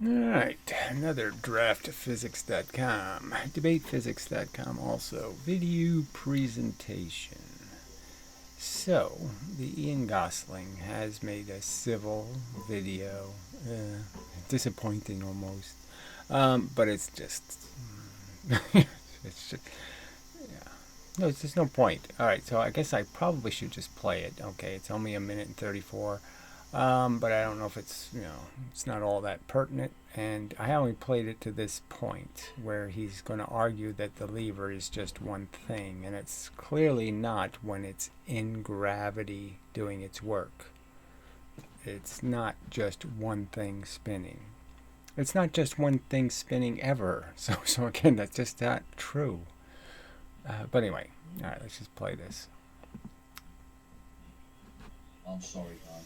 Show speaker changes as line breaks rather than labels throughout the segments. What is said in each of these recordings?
Alright, another draftphysics.com, debatephysics.com also, video presentation. So, the Ian Gosling has made a civil video, disappointing almost, but it's just, it's just, yeah. No, it's just no point. Alright, so I guess I probably should just play it. Okay, it's only a minute and 34. But I don't know if it's, it's not all that pertinent. And I only played it to this point where he's going to argue that the lever is just one thing. And it's clearly not when it's in gravity doing its work. It's not just one thing spinning. It's not just one thing spinning ever. So again, that's just not true. But anyway, all right, let's just play this.
I'm sorry, guys,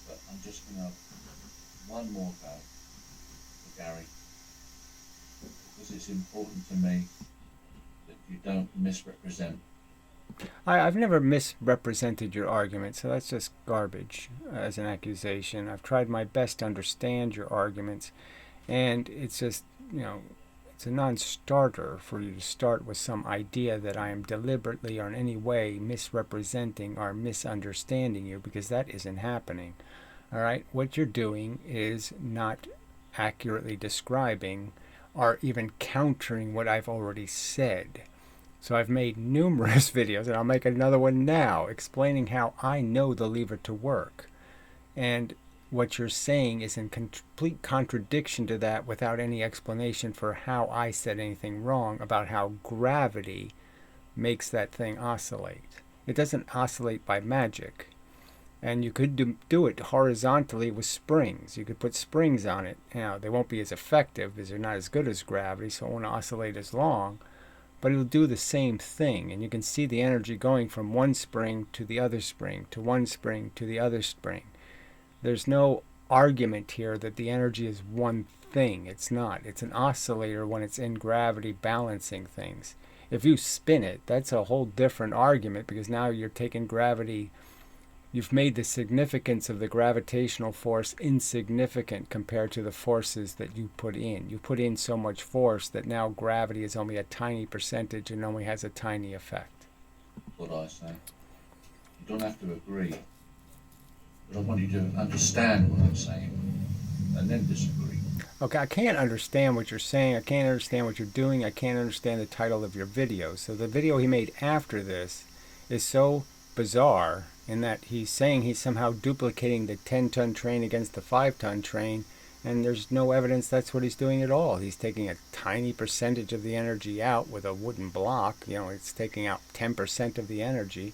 but I'm just going to one more go for Gary, because it's important to me that you don't misrepresent.
I've never misrepresented your argument, so that's just garbage as an accusation. I've tried my best to understand your arguments, and it's just, it's a non-starter for you to start with some idea that I am deliberately or in any way misrepresenting or misunderstanding you, because that isn't happening. All right? What you're doing is not accurately describing or even countering what I've already said. So I've made numerous videos, and I'll make another one now, explaining how I know the lever to work. And what you're saying is in complete contradiction to that without any explanation for how I said anything wrong about how gravity makes that thing oscillate. It doesn't oscillate by magic. And you could do it horizontally with springs. You could put springs on it. Now, they won't be as effective because they're not as good as gravity, so it won't oscillate as long. But it'll do the same thing, and you can see the energy going from one spring to the other spring, to one spring to the other spring. There's no argument here that the energy is one thing. It's not. It's an oscillator when it's in gravity balancing things. If you spin it, that's a whole different argument, because now you're taking gravity. You've made the significance of the gravitational force insignificant compared to the forces that you put in. You put in so much force that now gravity is only a tiny percentage and only has a tiny effect.
What I say. You don't have to agree, but I want you to understand what I'm saying and then disagree.
Okay, I can't understand what you're saying. I can't understand what you're doing. I can't understand the title of your video. So the video he made after this is so bizarre in that he's saying he's somehow duplicating the 10-ton train against the 5-ton train, and there's no evidence that's what he's doing at all. He's taking a tiny percentage of the energy out with a wooden block. It's taking out 10% of the energy,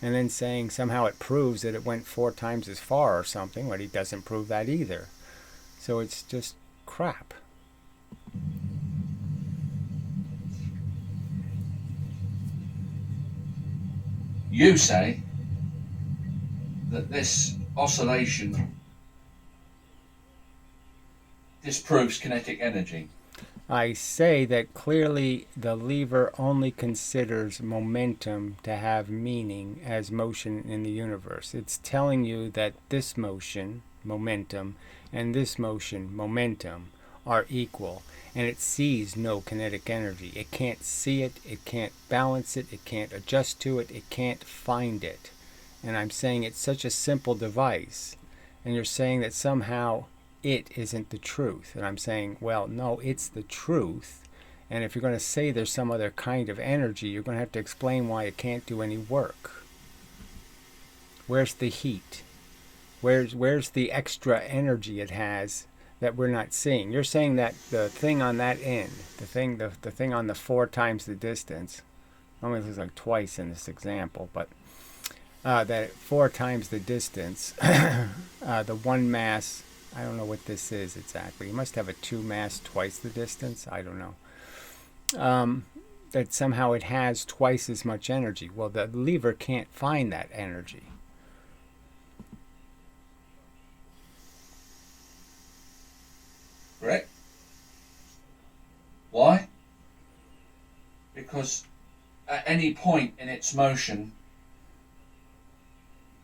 and then saying somehow it proves that it went 4 times as far or something, but he doesn't prove that either. So it's just crap.
You say that this oscillation disproves kinetic energy.
I say that clearly the lever only considers momentum to have meaning as motion in the universe. It's telling you that this motion, momentum, and this motion, momentum, are equal. And it sees no kinetic energy. It can't see it, it can't balance it, it can't adjust to it, it can't find it. And I'm saying it's such a simple device. And you're saying that somehow it isn't the truth. And I'm saying, well, no, it's the truth. And if you're going to say there's some other kind of energy, you're going to have to explain why it can't do any work. Where's the heat? Where's the extra energy it has that we're not seeing? You're saying that the thing on that end, the thing on the 4 times the distance, only looks like twice in this example, but that 4 times the distance, the one mass, I don't know what this is exactly. You must have a 2 mass twice the distance. I don't know. That somehow it has twice as much energy. Well, the lever can't find that energy.
Correct? Why? Because at any point in its motion,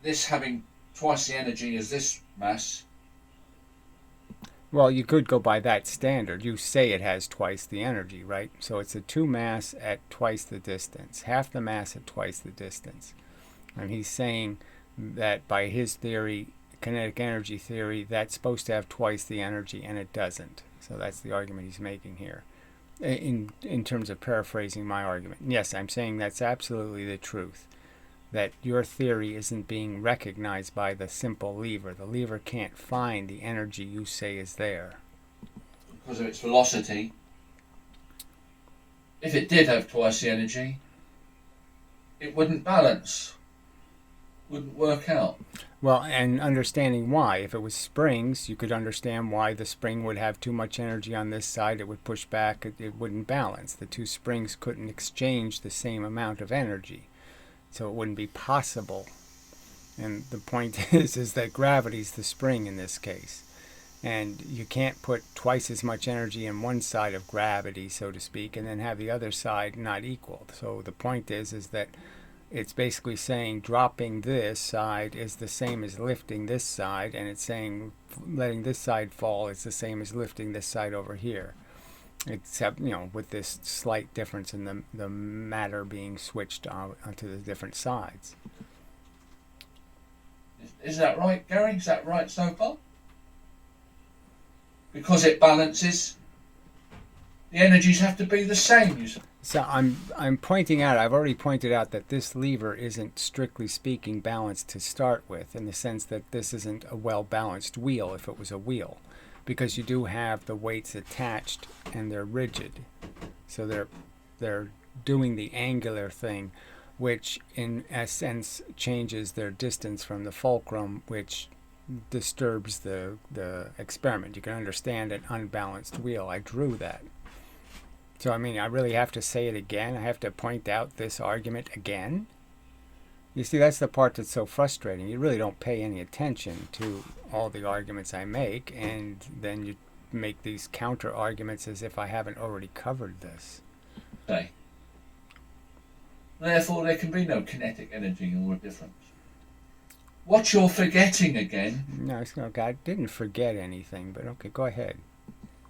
this having twice the energy as this mass,
Well, you could go by that standard. You say it has twice the energy, right? So it's a 2 mass at twice the distance, half the mass at twice the distance. And he's saying that by his theory, kinetic energy theory, that's supposed to have twice the energy, and it doesn't. So that's the argument he's making here. In terms of paraphrasing my argument. Yes, I'm saying that's absolutely the truth. That your theory isn't being recognized by the simple lever. The lever can't find the energy you say is there.
Because of its velocity. If it did have twice the energy, it wouldn't balance. Wouldn't work out.
Well, and understanding why. If it was springs, you could understand why the spring would have too much energy on this side. It would push back. It wouldn't balance. The two springs couldn't exchange the same amount of energy. So it wouldn't be possible. And the point is that gravity's the spring in this case. And you can't put twice as much energy in one side of gravity, so to speak, and then have the other side not equal. So the point is that it's basically saying dropping this side is the same as lifting this side, and it's saying letting this side fall is the same as lifting this side over here. Except, with this slight difference in the matter being switched onto the different sides.
Is that right, Gary? Is that right so far? Because it balances, the energies have to be the same.
So I'm pointing out, I've already pointed out that this lever isn't strictly speaking balanced to start with, in the sense that this isn't a well-balanced wheel if it was a wheel, because you do have the weights attached and they're rigid. So they're doing the angular thing, which in a sense changes their distance from the fulcrum, which disturbs the experiment. You can understand an unbalanced wheel. I drew that. So, I really have to say it again? I have to point out this argument again? You see, that's the part that's so frustrating. You really don't pay any attention to all the arguments I make, and then you make these counter arguments as if I haven't already covered this.
Okay. Therefore, there can be no kinetic energy or difference. What you're forgetting again...
No, I didn't forget anything, but okay, go ahead.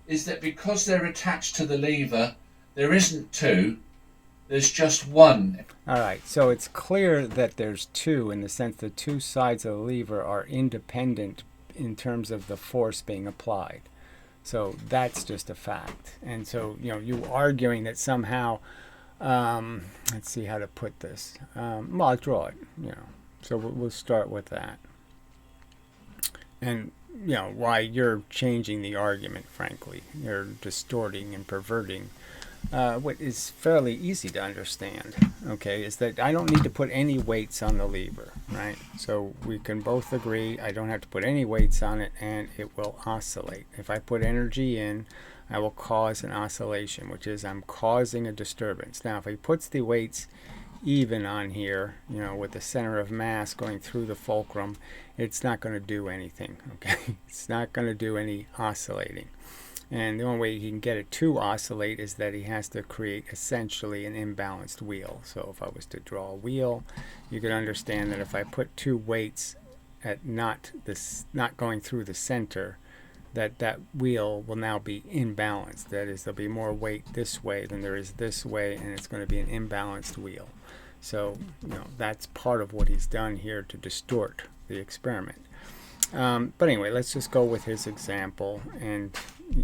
Is that because they're attached to the lever, there isn't two, there's just one.
All right, so it's clear that there's two, in the sense that two sides of the lever are independent in terms of the force being applied. So that's just a fact. And so, you arguing that somehow, let's see how to put this. Well, I'll draw it, So we'll start with that. And why you're changing the argument, frankly. You're distorting and perverting what is fairly easy to understand, okay, is that I don't need to put any weights on the lever, right? So we can both agree I don't have to put any weights on it, and it will oscillate. If I put energy in, I will cause an oscillation, which is I'm causing a disturbance. Now, if he puts the weights even on here, with the center of mass going through the fulcrum, it's not going to do anything, okay? It's not going to do any oscillating. And the only way he can get it to oscillate is that he has to create essentially an imbalanced wheel. So if I was to draw a wheel, you could understand that if I put two weights at not going through the center, that wheel will now be imbalanced. That is, there'll be more weight this way than there is this way, and it's going to be an imbalanced wheel. So, that's part of what he's done here to distort the experiment. But anyway, let's just go with his example, and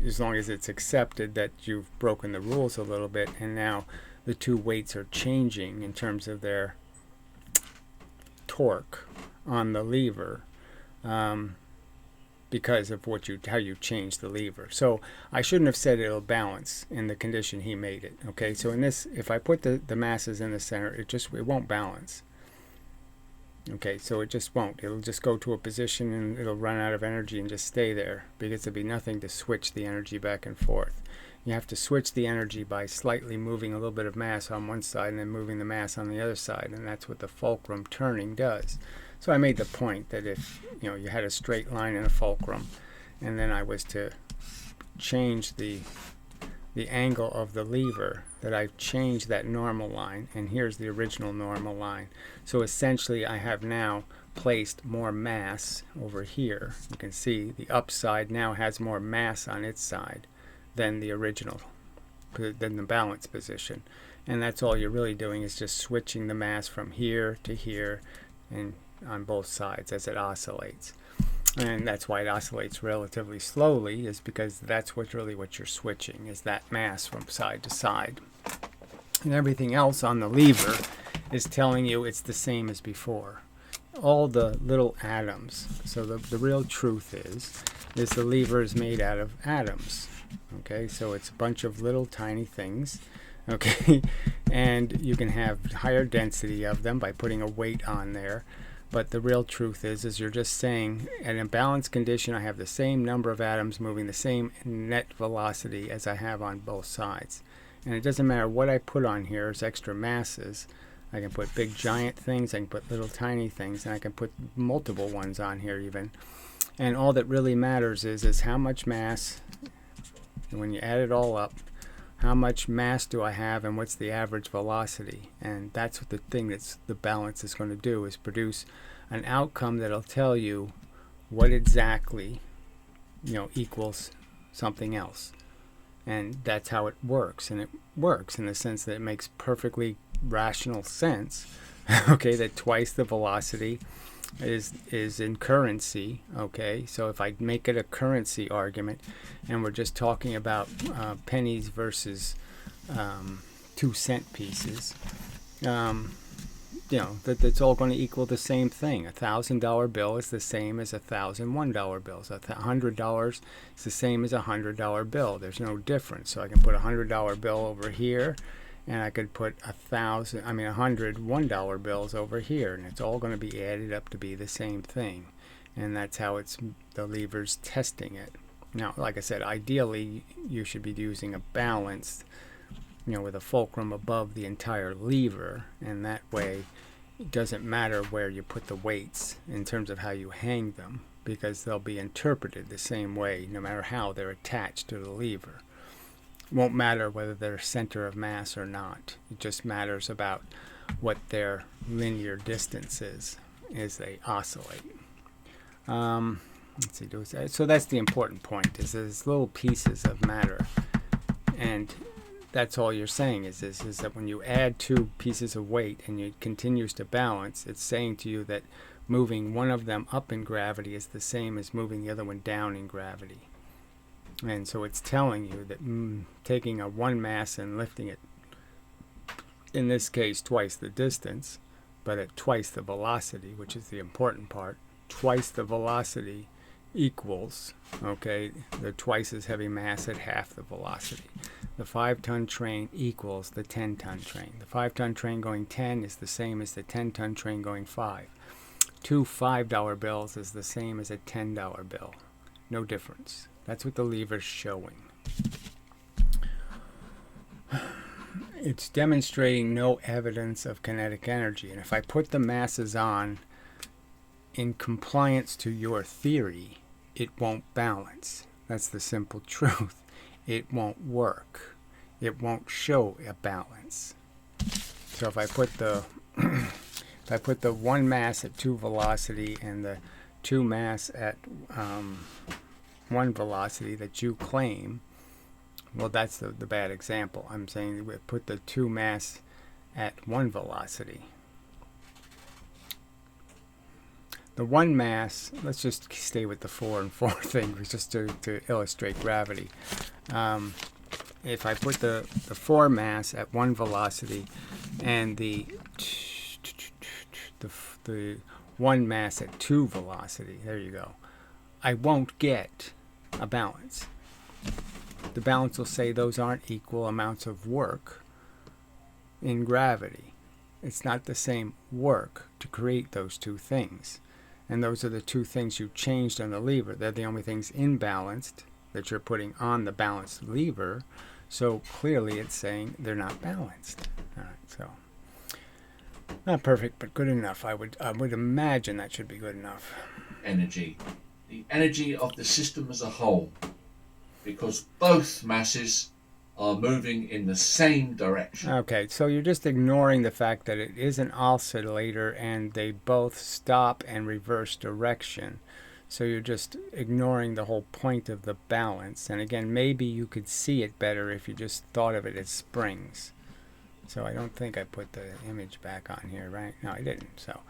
as long as it's accepted that you've broken the rules a little bit, and now the two weights are changing in terms of their torque on the lever, because of how you change the lever. So I shouldn't have said it'll balance in the condition he made it. Okay, so in this, if I put the masses in the center, it won't balance. Okay, so it just won't. It'll just go to a position and it'll run out of energy and just stay there, because there'll be nothing to switch the energy back and forth. You have to switch the energy by slightly moving a little bit of mass on one side and then moving the mass on the other side, and that's what the fulcrum turning does. So I made the point that if you had a straight line in a fulcrum, and then I was to change the the angle of the lever, that I've changed that normal line, and here's the original normal line. So essentially I have now placed more mass over here. You can see the upside now has more mass on its side than the original, than the balance position. And that's all you're really doing, is just switching the mass from here to here and on both sides as it oscillates. And that's why it oscillates relatively slowly, is because that's what you're switching, is that mass from side to side. And everything else on the lever is telling you it's the same as before. All the little atoms. So the real truth is the lever is made out of atoms. Okay, so it's a bunch of little tiny things. Okay, and you can have higher density of them by putting a weight on there. But the real truth is you're just saying, in a balanced condition, I have the same number of atoms moving the same net velocity as I have on both sides. And it doesn't matter what I put on here as extra masses. I can put big giant things, I can put little tiny things, and I can put multiple ones on here even. And all that really matters is how much mass, when you add it all up, how much mass do I have and what's the average velocity. And that's what the thing that's the balance is going to do, is produce an outcome that'll tell you what exactly, equals something else. And that's how it works. And it works in the sense that it makes perfectly rational sense, okay, that twice the velocity is in currency. Okay, so if I make it a currency argument, and we're just talking about pennies versus 2-cent pieces, that's all going to equal the same thing. $1,000 bill is the same as $1,001 bills. $100 is the same as $100 bill. There's no difference. So I can put a $100 bill over here, and I could put $101 bills over here, and it's all going to be added up to be the same thing. And that's how the lever's testing it. Now, like I said, ideally you should be using a balance, with a fulcrum above the entire lever, and that way it doesn't matter where you put the weights in terms of how you hang them, because they'll be interpreted the same way no matter how they're attached to the lever. Won't matter whether they're center of mass or not. It just matters about what their linear distance is as they oscillate. Let's see. So that's the important point, is there's little pieces of matter, and that's all you're saying is that when you add two pieces of weight and it continues to balance, it's saying to you that moving one of them up in gravity is the same as moving the other one down in gravity. And so it's telling you that taking a one mass and lifting it, in this case twice the distance, but at twice the velocity, which is the important part, twice the velocity equals, okay, the twice as heavy mass at half the velocity. The 5-ton train equals the 10-ton train. The 5-ton train going 10 is the same as the 10-ton train going 5. Two $5 bills is the same as a $10 bill. No difference. That's what the lever's showing. It's demonstrating no evidence of kinetic energy. And if I put the masses on in compliance to your theory, it won't balance. That's the simple truth. It won't work. It won't show a balance. So if I put the one mass at 2 velocity and the 2 mass at 1 velocity that you claim, well, that's the bad example. I'm saying we put the 2 mass at 1 velocity. The 1 mass, let's just stay with the 4 and 4 thing, just to illustrate gravity. If I put the 4 mass at 1 velocity and the 1 mass at 2 velocity, there you go, I won't get a balance. The balance will say those aren't equal amounts of work in gravity. It's not the same work to create those two things. And those are the two things you changed on the lever. They're the only things imbalanced that you're putting on the balanced lever. So clearly it's saying they're not balanced. All right, so not perfect, but good enough. I would imagine that should be good enough.
Energy. The energy of the system as a whole. Because both masses are moving in the same direction.
Okay, so you're just ignoring the fact that it is an oscillator and they both stop and reverse direction. So you're just ignoring the whole point of the balance. And again, maybe you could see it better if you just thought of it as springs. So I don't think I put the image back on here, right? No, I didn't. So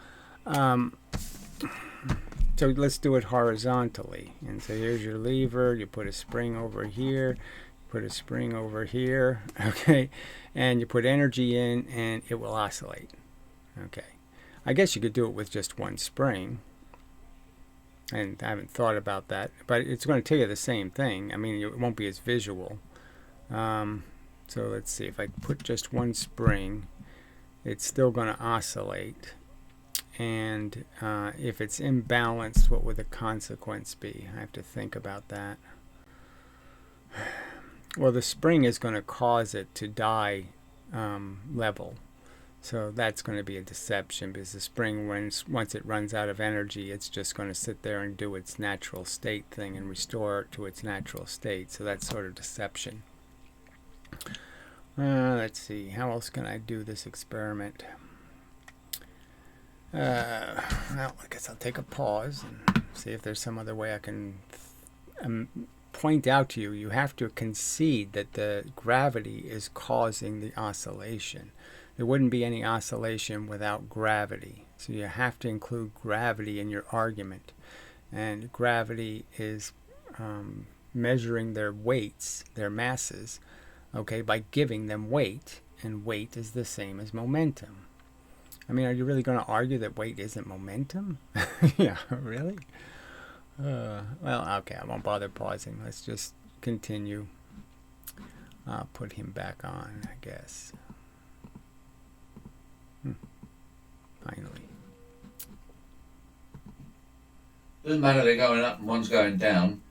let's do it horizontally. And so here's your lever. You put a spring over here. Put a spring over here. Okay. And you put energy in and it will oscillate. Okay. I guess you could do it with just one spring. And I haven't thought about that. But it's going to tell you the same thing. I mean, it won't be as visual. So let's see. If I put just one spring, it's still going to oscillate. And if it's imbalanced, what would the consequence be? I have to think about that. Well, the spring is going to cause it to die level. So that's going to be a deception, because the spring, once it runs out of energy, it's just going to sit there and do its natural state thing and restore it to its natural state. So that's sort of deception. Let's see. How else can I do this experiment? Well, I guess I'll take a pause and see if there's some other way I can point out to you. You have to concede that the gravity is causing the oscillation. There wouldn't be any oscillation without gravity. So you have to include gravity in your argument. And gravity is measuring their weights, their masses, okay, by giving them weight. And weight is the same as momentum. I mean, are you really going to argue that weight isn't momentum? Yeah, really? Well, okay, I won't bother pausing. Let's just continue. I'll put him back on, I guess. Finally.
Doesn't matter they're going up and one's going down.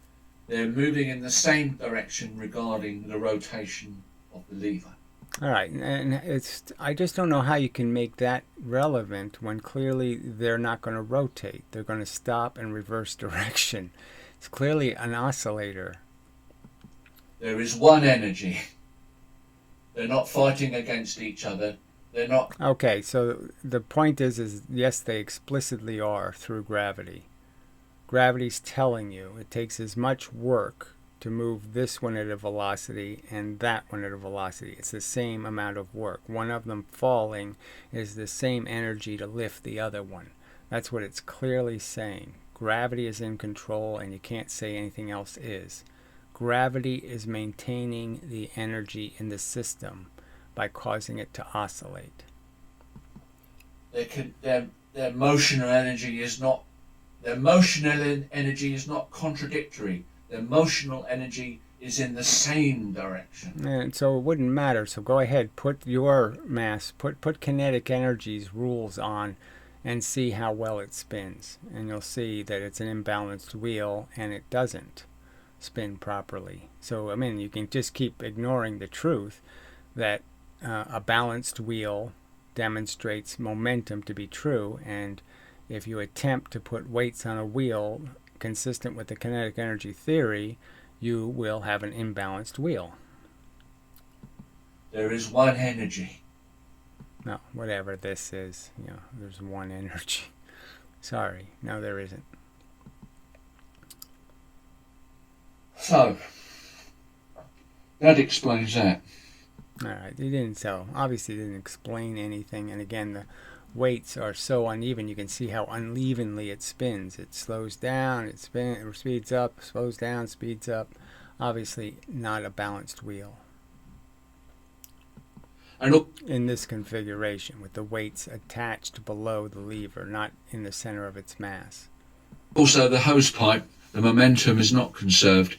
They're moving in the same direction regarding the rotation of the lever.
All right, and I just don't know how you can make that relevant when clearly they're not going to rotate. They're going to stop and reverse direction. It's clearly an oscillator.
There is one energy. They're not fighting against each other. They're not.
Okay, so the point is yes, they explicitly are through gravity. Gravity's telling you it takes as much work to move this one at a velocity and that one at a velocity. It's the same amount of work. One of them falling is the same energy to lift the other one. That's what it's clearly saying. Gravity is in control and you can't say anything else is. Gravity is maintaining the energy in the system by causing it to oscillate.
Their motional energy is not. Their motional energy is not contradictory. The emotional energy is in the same direction.
And so it wouldn't matter. So go ahead, put your mass, put kinetic energies rules on and see how well it spins. And you'll see that it's an imbalanced wheel and it doesn't spin properly. So, I mean, you can just keep ignoring the truth that a balanced wheel demonstrates momentum to be true. And if you attempt to put weights on a wheel consistent with the kinetic energy theory, you will have an imbalanced wheel.
There is one energy.
No, whatever this is, there's one energy. Sorry, no, there isn't.
So, that explains that.
All right, obviously didn't explain anything. And again, the weights are so uneven. You can see how unevenly it spins. It slows down, it speeds up, slows down, speeds up. Obviously not a balanced wheel. In this configuration, with the weights attached below the lever, not in the center of its mass.
Also, the hose pipe, the momentum is not conserved.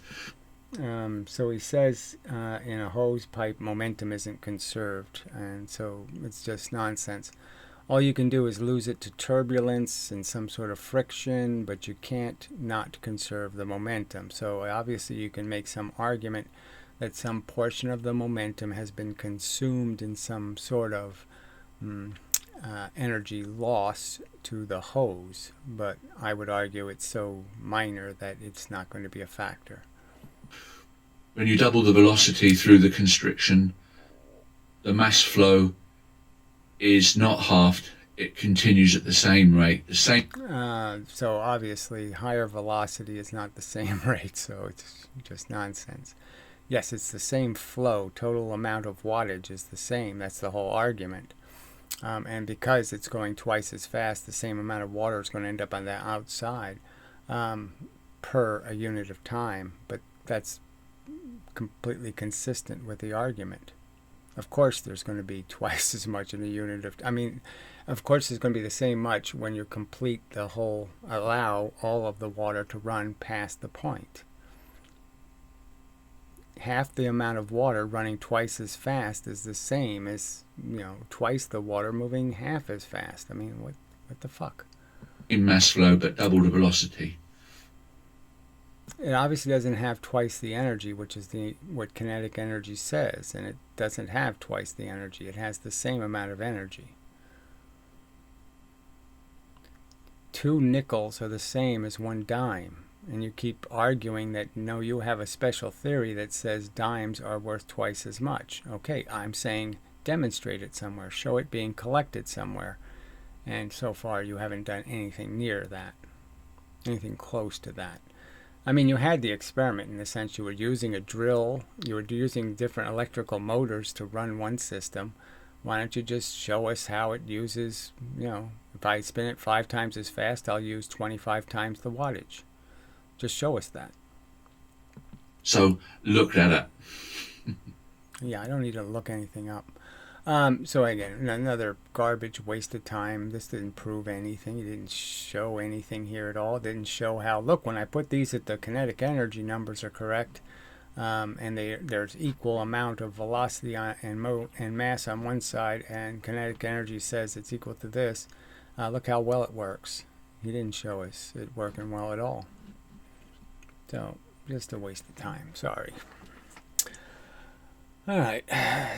So he says in a hose pipe, momentum isn't conserved, and so it's just nonsense. All you can do is lose it to turbulence and some sort of friction, but you can't not conserve the momentum. So obviously you can make some argument that some portion of the momentum has been consumed in some sort of energy loss to the hose, but I would argue it's so minor that it's not going to be a factor.
when you double the velocity through the constriction, the mass flow is not halved. It continues at the same rate.
So obviously higher velocity is not the same rate, so it's just nonsense. Yes, it's the same flow. Total amount of wattage is the same. That's the whole argument. And because it's going twice as fast, the same amount of water is going to end up on the outside per a unit of time. But that's completely consistent with the argument. Of course, there's going to be twice as much in a unit of... of course, there's going to be the same much when you complete the whole... allow all of the water to run past the point. Half the amount of water running twice as fast is the same as, twice the water moving half as fast. I mean, what the fuck?
In mass flow, but double the velocity.
It obviously doesn't have twice the energy, which is what kinetic energy says, and it doesn't have twice the energy. It has the same amount of energy. 2 nickels are the same as 1 dime. And you keep arguing that, no, you have a special theory that says dimes are worth twice as much. Okay, I'm saying demonstrate it somewhere. Show it being collected somewhere. And so far you haven't done anything near that. Anything close to that. I mean, you had the experiment in the sense you were using a drill. You were using different electrical motors to run one system. Why don't you just show us how it uses, if I spin it 5 times as fast, I'll use 25 times the wattage. Just show us that.
So look that up.
Yeah, I don't need to look anything up. So again, another garbage waste of time. This didn't prove anything. It didn't show anything here at all. It didn't show how, look, when I put these at the kinetic energy numbers are correct, and there's equal amount of velocity and mass on one side, and kinetic energy says it's equal to this, look how well it works. He didn't show us it working well at all. So, just a waste of time. Sorry. Alright,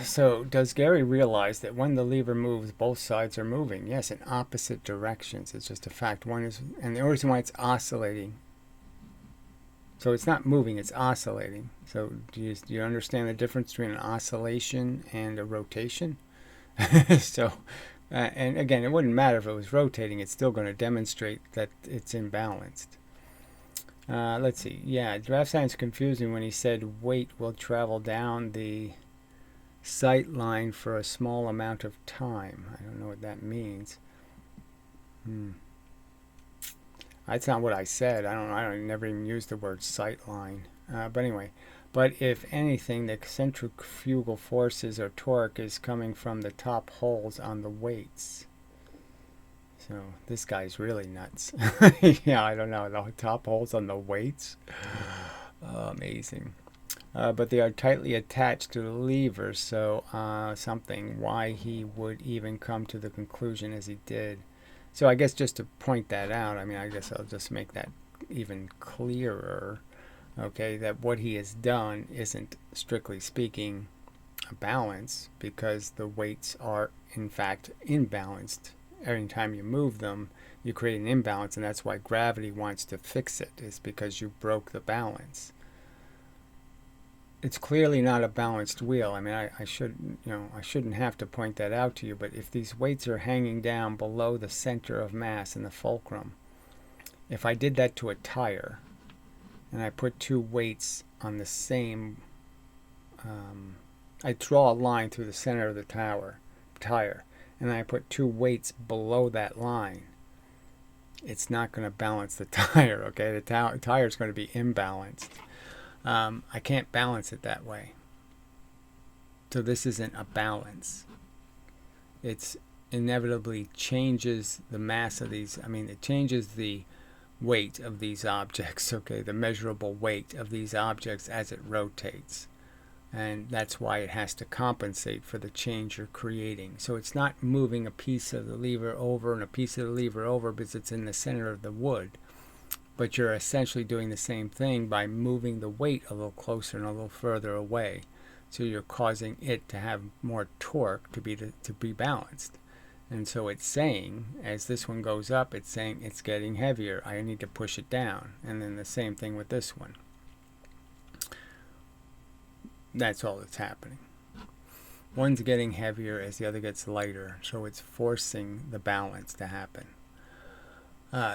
so does Gary realize that when the lever moves, both sides are moving? Yes, in opposite directions. It's just a fact. One is, and the reason why it's oscillating. So it's not moving, it's oscillating. So do you understand the difference between an oscillation and a rotation? So, and again, it wouldn't matter if it was rotating. It's still going to demonstrate that it's imbalanced. Let's see. Yeah, draft science confusing when he said weight will travel down the sight line for a small amount of time. I don't know what that means. That's not what I said. I never even used the word sight line. But anyway, but if anything, the centrifugal forces or torque is coming from the top holes on the weights. So this guy's really nuts. Yeah, I don't know. The top holes on the weights. Amazing. But they are tightly attached to the lever, so something why he would even come to the conclusion as he did. So I guess just to point that out, I guess I'll just make that even clearer. Okay, that what he has done isn't, strictly speaking, a balance, because the weights are in fact imbalanced. Every time you move them, you create an imbalance, and that's why gravity wants to fix it, is because you broke the balance. It's clearly not a balanced wheel. I shouldn't have to point that out to you, but if these weights are hanging down below the center of mass in the fulcrum, if I did that to a tire, and I put 2 weights on the same, I draw a line through the center of the tire, and I put 2 weights below that line, it's not going to balance the tire, okay? The tire is going to be imbalanced. I can't balance it that way. So this isn't a balance. It's inevitably changes the mass of these, it changes the weight of these objects, okay? The measurable weight of these objects as it rotates. And that's why it has to compensate for the change you're creating. So it's not moving a piece of the lever over and a piece of the lever over because it's in the center of the wood. But you're essentially doing the same thing by moving the weight a little closer and a little further away. So you're causing it to have more torque to be balanced. And so it's saying, as this one goes up, it's saying it's getting heavier. I need to push it down. And then the same thing with this one. That's all that's happening. One's getting heavier as the other gets lighter, so it's forcing the balance to happen.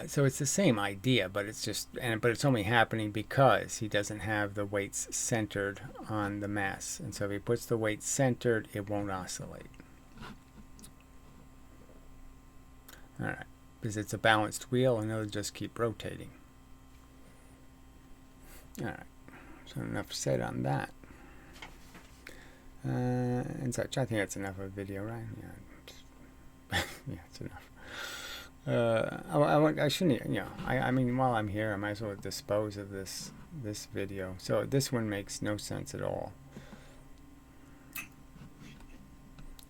So it's the same idea, but it's only happening because he doesn't have the weights centered on the mass. And so if he puts the weight centered, it won't oscillate. All right, because it's a balanced wheel, and it'll just keep rotating. All right, so enough said on that. And such. I think that's enough of a video, right? Yeah, yeah, it's enough. I shouldn't, I mean, while I'm here, I might as well dispose of this video. So this one makes no sense at all.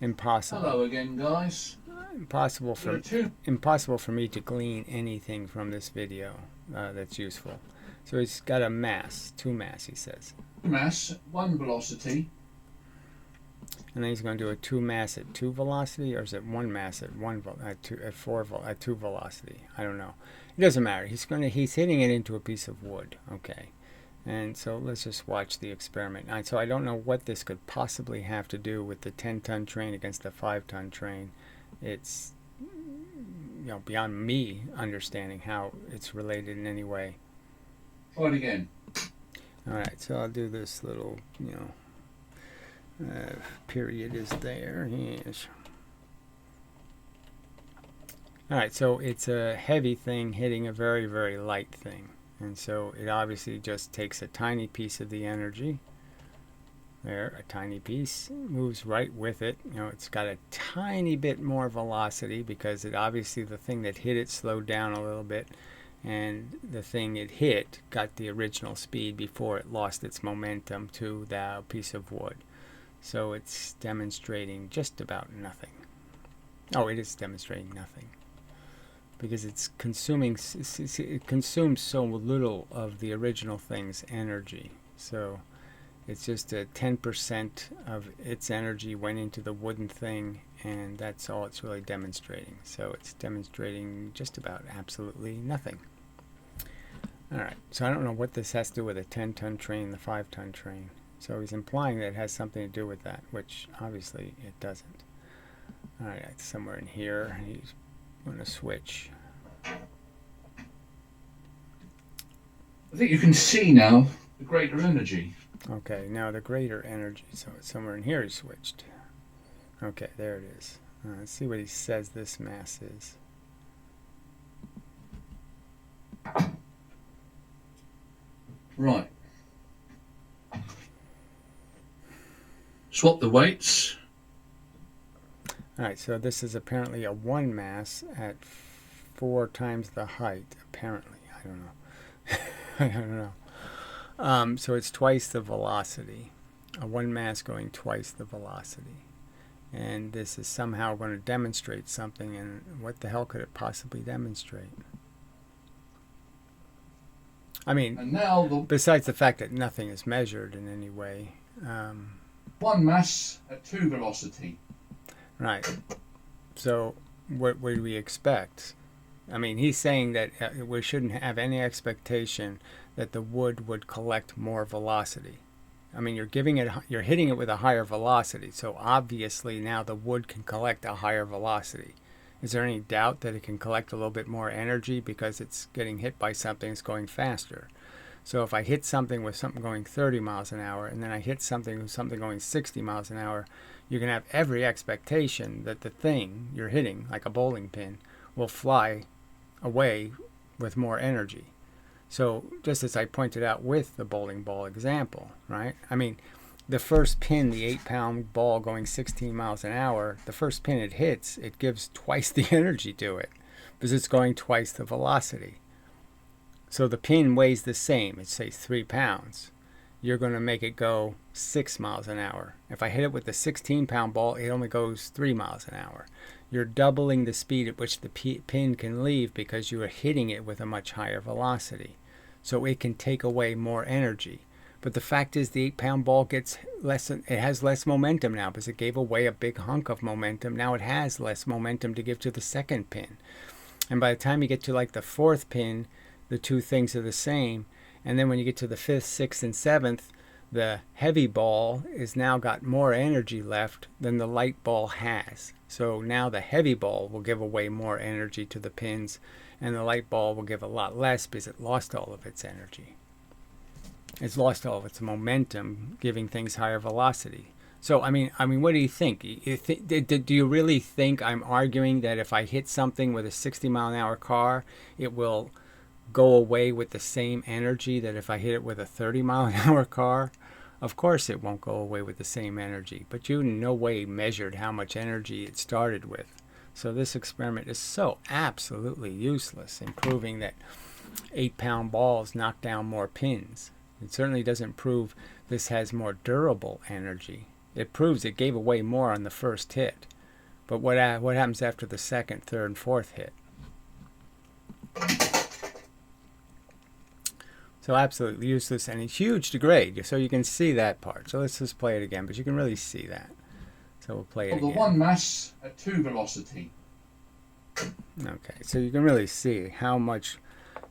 Impossible.
Hello again, guys.
Impossible for me to glean anything from this video that's useful. So he's got a mass, 2 mass, he says.
2 mass, 1 velocity.
And then he's going to do a 2 mass at 2 velocity, or is it 1 mass at 2 velocity? I don't know. It doesn't matter. He's hitting it into a piece of wood. Okay. And so let's just watch the experiment. So I don't know what this could possibly have to do with the 10-ton train against the 5-ton train. It's beyond me understanding how it's related in any way.
Try it again.
All right. So I'll do this little, period is there. Yes. Alright, so it's a heavy thing hitting a very, very light thing. And so it obviously just takes a tiny piece of the energy. There, a tiny piece. Moves right with it. It's got a tiny bit more velocity because obviously the thing that hit it slowed down a little bit. And the thing it hit got the original speed before it lost its momentum to the piece of wood. So it's demonstrating just about nothing. Oh, it is demonstrating nothing. Because it consumes so little of the original thing's energy. So it's just 10% of its energy went into the wooden thing, and that's all it's really demonstrating. So it's demonstrating just about absolutely nothing. Alright, so I don't know what this has to do with a 10-ton train, the 5-ton train. So he's implying that it has something to do with that, which obviously it doesn't. Alright, it's somewhere in here. He's going to switch.
I think you can see now the greater energy.
Okay, now the greater energy. So it's somewhere in here he switched. Okay, there it is. Let's see what he says this mass is.
Right. Swap the weights.
Alright, so this is apparently a 1 mass at 4 times the height. Apparently. I don't know. I don't know. So it's twice the velocity. A 1 mass going twice the velocity. And this is somehow going to demonstrate something. And what the hell could it possibly demonstrate? I mean,
and now
besides the fact that nothing is measured in any way.
1 mass at 2 velocity.
Right. So what would we expect? I mean, he's saying that we shouldn't have any expectation that the wood would collect more velocity. I mean, you're hitting it with a higher velocity, so obviously now the wood can collect a higher velocity. Is there any doubt that it can collect a little bit more energy because it's getting hit by something that's going faster? So if I hit something with something going 30 miles an hour, and then I hit something with something going 60 miles an hour, you can have every expectation that the thing you're hitting, like a bowling pin, will fly away with more energy. So just as I pointed out with the bowling ball example, right? I mean, the first pin, the 8-pound ball going 16 miles an hour, the first pin it hits, it gives twice the energy to it because it's going twice the velocity. So the pin weighs the same. It says 3 pounds. You're going to make it go 6 miles an hour. If I hit it with the 16-pound ball, it only goes 3 miles an hour. You're doubling the speed at which the pin can leave because you are hitting it with a much higher velocity. So it can take away more energy. But the fact is the 8-pound ball gets less, it has less momentum now because it gave away a big hunk of momentum. Now it has less momentum to give to the second pin. And by the time you get to like the 4th pin, the two things are the same. And then when you get to the 5th, 6th, and 7th, the heavy ball is now got more energy left than the light ball has. So now the heavy ball will give away more energy to the pins, and the light ball will give a lot less because it lost all of its energy. It's lost all of its momentum, giving things higher velocity. So I mean, what do you think? Do you really think I'm arguing that if I hit something with a 60-mile-an-hour car, it will go away with the same energy that if I hit it with a 30-mile-an-hour car? Of course it won't go away with the same energy, but you in no way measured how much energy it started with. So this experiment is so absolutely useless in proving that 8-pound balls knock down more pins. It certainly doesn't prove this has more durable energy. It proves it gave away more on the first hit. But what happens after the second, third, and fourth hit? So absolutely useless and a huge degrade. So you can see that part. So let's just play it again, but you can really see that. So we'll play it again.
The one mass at 2 velocity.
Okay, so you can really see how much.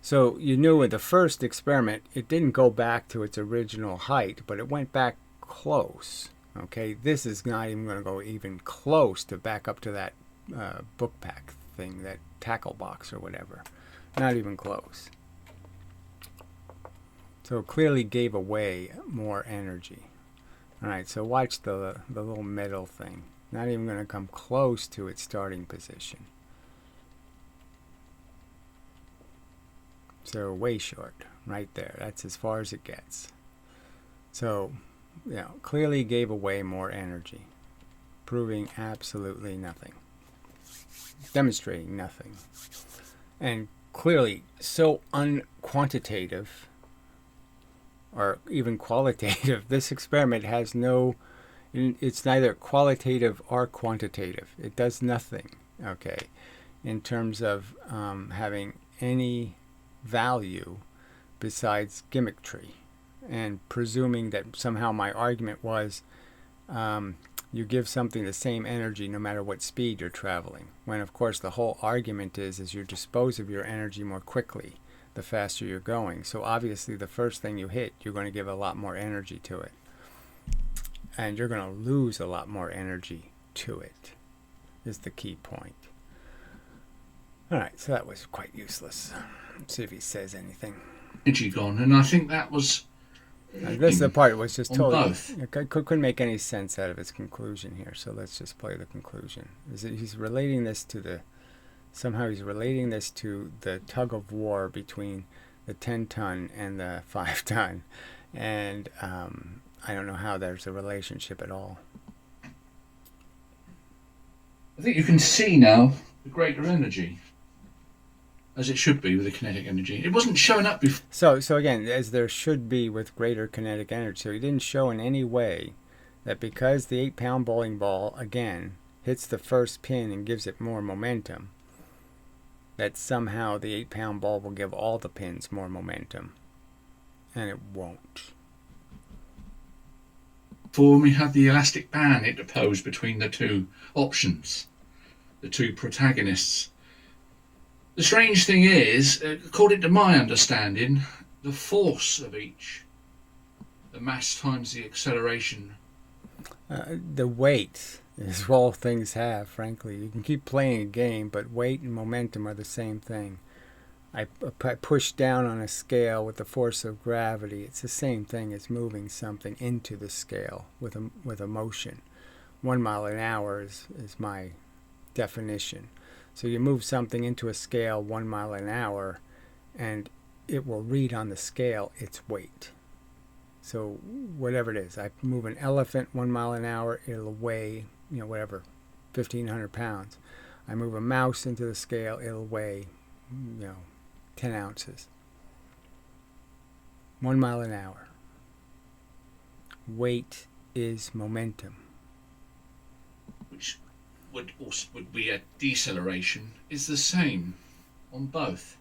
So you knew in the first experiment, it didn't go back to its original height, but it went back close. Okay, this is not even going to go even close to back up to that book pack thing, that tackle box or whatever. Not even close. So it clearly gave away more energy. Alright, so watch the little metal thing. Not even going to come close to its starting position. So way short, right there. That's as far as it gets. So, clearly gave away more energy, proving absolutely nothing, demonstrating nothing, and clearly so unquantitative, or even qualitative. This experiment has no, it's neither qualitative or quantitative. It does nothing, okay, in terms of having any value besides gimmickry, and presuming that somehow my argument was you give something the same energy no matter what speed you're traveling, when of course the whole argument is you dispose of your energy more quickly the faster you're going. So obviously the first thing you hit, you're going to give a lot more energy to it, and you're going to lose a lot more energy to it, is the key point. Alright, so that was quite useless. Let's see if he says anything.
Energy gone, and I think that was
this is the part was just totally
both.
Couldn't make any sense out of its conclusion here. So let's just play the conclusion. He's relating this to the tug of war between the 10-ton and the 5-ton, and I don't know how there's a relationship at all.
I think you can see now the greater energy, as it should be with the kinetic energy. It wasn't showing up before.
So again, as there should be with greater kinetic energy. So he didn't show in any way that because the 8-pound bowling ball, again, hits the first pin and gives it more momentum, that somehow the 8-pound ball will give all the pins more momentum. And it won't.
Before we had the elastic band interposed between the two options, the two protagonists. The strange thing is, according to my understanding, the force of each, the mass times the acceleration.
The weight is all things have, frankly. You can keep playing a game, but weight and momentum are the same thing. I push down on a scale with the force of gravity. It's the same thing as moving something into the scale with a motion. 1 mile an hour is my definition. So you move something into a scale 1 mile an hour, and it will read on the scale its weight. So whatever it is, I move an elephant 1 mile an hour, it'll weigh, 1,500 pounds. I move a mouse into the scale, it'll weigh, 10 ounces. 1 mile an hour. Weight is momentum.
Which would be a deceleration, is the same on both.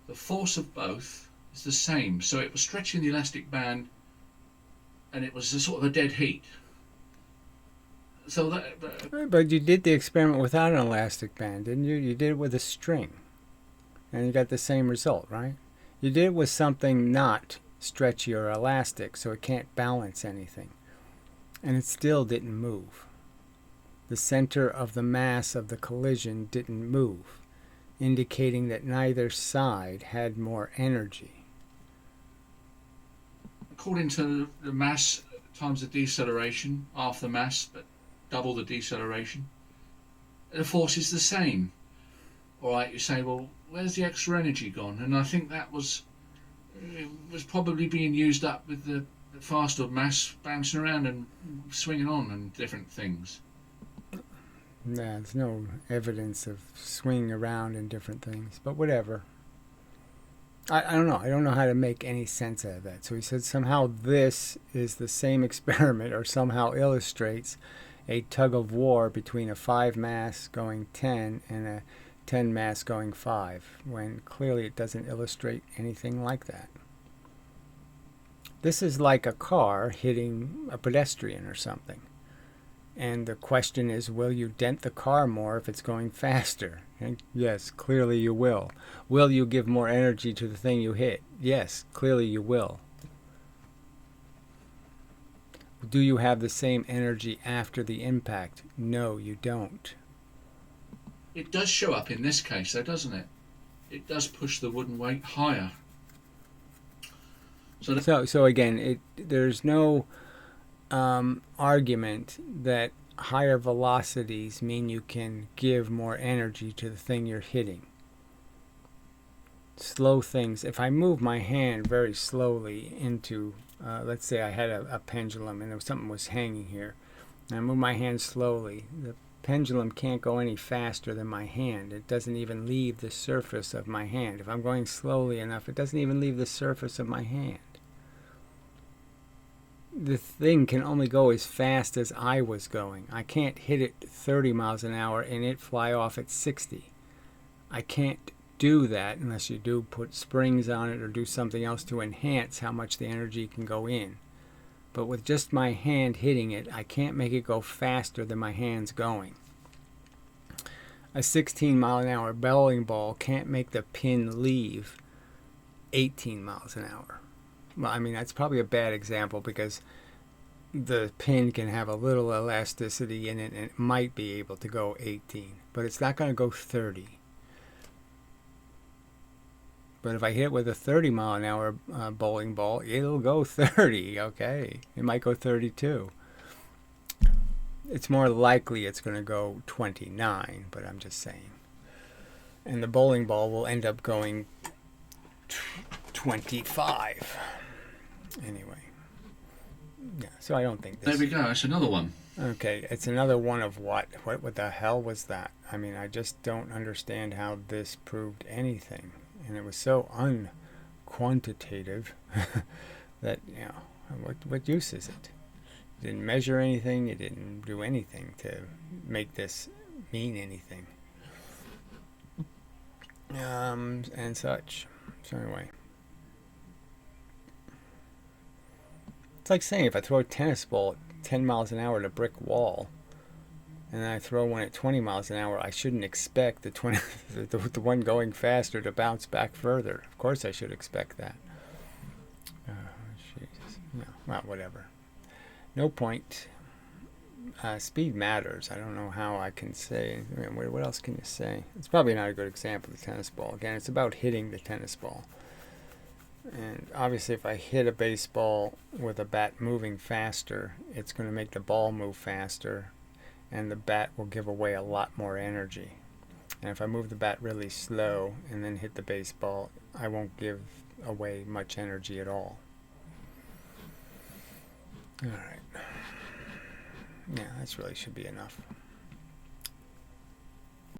The force of both is the same. So it was stretching the elastic band, and it was a sort of a dead heat. So
But you did the experiment without an elastic band, didn't you? You did it with a string, and you got the same result, right? You did it with something not stretchy or elastic, so it can't balance anything. And it still didn't move. The center of the mass of the collision didn't move, indicating that neither side had more energy.
According to the mass times the deceleration, half the mass but double the deceleration, the force is the same. Alright, you say, well, where's the extra energy gone? And I think that was probably being used up with the faster mass bouncing around and swinging on and different things.
Yeah, there's no evidence of swinging around and different things, but whatever. I don't know. I don't know how to make any sense out of that. So he said somehow this is the same experiment, or somehow illustrates a tug of war between a 5 mass going 10 and a 10 mass going 5, when clearly it doesn't illustrate anything like that. This is like a car hitting a pedestrian or something. And the question is, will you dent the car more if it's going faster? And yes, clearly you will. Will you give more energy to the thing you hit? Yes, clearly you will. Do you have the same energy after the impact? No, you don't.
It does show up in this case, though, doesn't it? It does push the wooden weight higher.
So again, there's no argument that higher velocities mean you can give more energy to the thing you're hitting. Slow things, if I move my hand very slowly into, let's say I had a pendulum and something was hanging here, and I move my hand slowly, the pendulum can't go any faster than my hand. It doesn't even leave the surface of my hand. If I'm going slowly enough, it doesn't even leave the surface of my hand. The thing can only go as fast as I was going. I can't hit it 30 miles an hour and it fly off at 60. I can't do that unless you do put springs on it or do something else to enhance how much the energy can go in. But with just my hand hitting it, I can't make it go faster than my hand's going. A 16 mile an hour bowling ball can't make the pin leave 18 miles an hour. Well, I mean, that's probably a bad example because the pin can have a little elasticity in it and it might be able to go 18, but it's not going to go 30. But if I hit it with a 30 mile an hour bowling ball, it'll go 30, okay? It might go 32. It's more likely it's going to go 29, but I'm just saying. And the bowling ball will end up going 25. Anyway. Yeah, so I don't think this...
There we go, that's another one.
Okay, it's another one of what? What the hell was that? I mean, I just don't understand how this proved anything. And it was so unquantitative that, you know, what use is it? It didn't measure anything. It didn't do anything to make this mean anything. And such. So anyway. It's like saying if I throw a tennis ball at 10 miles an hour at a brick wall, and then I throw one at 20 miles an hour, I shouldn't expect the one going faster to bounce back further. Of course I should expect that. Oh, Jesus. No, well, whatever. No point. Speed matters. I don't know how I can say. I mean, what else can you say? It's probably not a good example of the tennis ball. Again, it's about hitting the tennis ball. And obviously if I hit a baseball with a bat moving faster, it's going to make the ball move faster, and the bat will give away a lot more energy. And if I move the bat really slow and then hit the baseball, I won't give away much energy at all. Alright. Yeah, that really should be enough.